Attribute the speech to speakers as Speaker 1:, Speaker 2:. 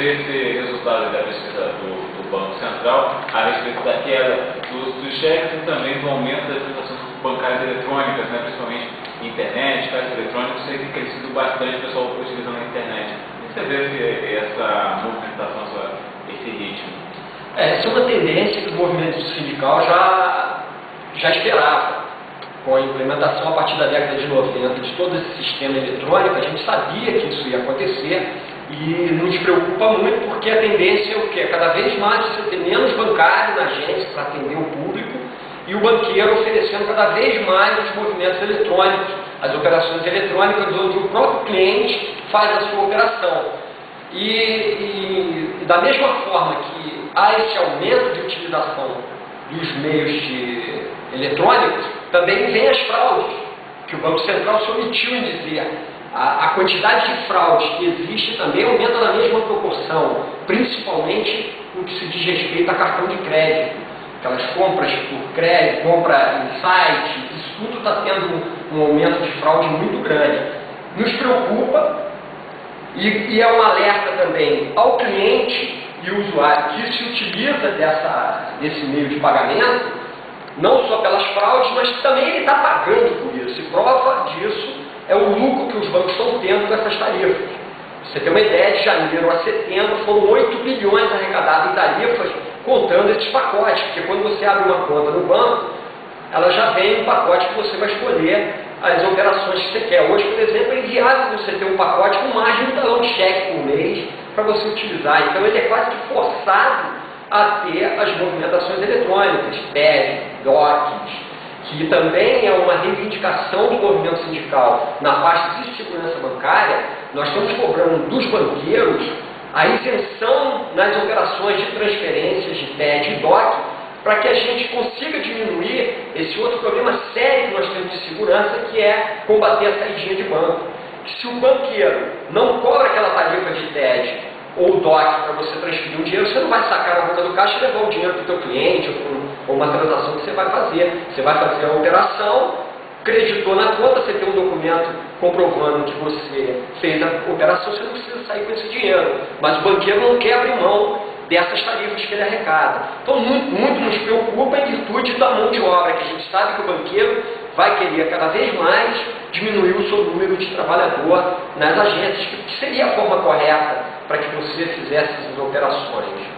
Speaker 1: vê esse resultado da pesquisa do Banco Central a respeito da queda dos cheques e também do aumento das transações bancárias eletrônicas, né, principalmente internet, caixas eletrônicos, tem crescido bastante, o pessoal utilizando a internet. Como você vê essa movimentação, esse ritmo?
Speaker 2: Essa é uma tendência que o movimento sindical já esperava. Com a implementação a partir da década de 90 de todo esse sistema eletrônico, a gente sabia que isso ia acontecer e nos preocupa muito porque a tendência é o quê? Cada vez mais você ter menos bancário na agência para atender o público e o banqueiro oferecendo cada vez mais os movimentos eletrônicos, as operações eletrônicas onde o próprio cliente faz a sua operação. E da mesma forma que há esse aumento de utilização dos meios eletrônicos, também vem as fraudes, que o Banco Central se omitiu em dizer. A quantidade de fraudes que existe também aumenta na mesma proporção, principalmente no que se diz respeito a cartão de crédito. Aquelas compras por crédito, compra em site, isso tudo está tendo um aumento de fraude muito grande. Nos preocupa e é um alerta também ao cliente e usuário que se utiliza desse meio de pagamento, não só pelas fraudes, mas também ele está pagando por isso. E prova disso é o lucro que os bancos estão tendo com essas tarifas. Você tem uma ideia, de janeiro a setembro foram 8 bilhões arrecadados em tarifas, contando esses pacotes, porque quando você abre uma conta no banco, ela já vem um pacote que você vai escolher as operações que você quer. Hoje, por exemplo, é inviável você ter um pacote com mais de um talão de cheque por mês para você utilizar. Então ele é quase que forçado a ter as movimentações eletrônicas, TED, DOCs, que também é uma reivindicação do movimento sindical na parte de segurança bancária. Nós estamos cobrando dos banqueiros a isenção nas operações de transferências de TED e DOC, para que a gente consiga diminuir esse outro problema sério que nós temos de segurança, que é combater a saidinha de banco. Se o banqueiro não cobra aquela tarifa de TED ou DOC para você transferir um dinheiro, você não vai sacar na boca do caixa e levar o dinheiro para o teu cliente ou uma transação que você vai fazer. Você vai fazer a operação, creditou na conta, você tem um documento comprovando que você fez a operação, você não precisa sair com esse dinheiro. Mas o banqueiro não quer abrir mão dessas tarifas que ele arrecada. Então, muito nos preocupa em virtude da mão de obra, que a gente sabe que o banqueiro vai querer cada vez mais diminuir o seu número de trabalhador nas agências, que seria a forma correta para que você fizesse essas operações.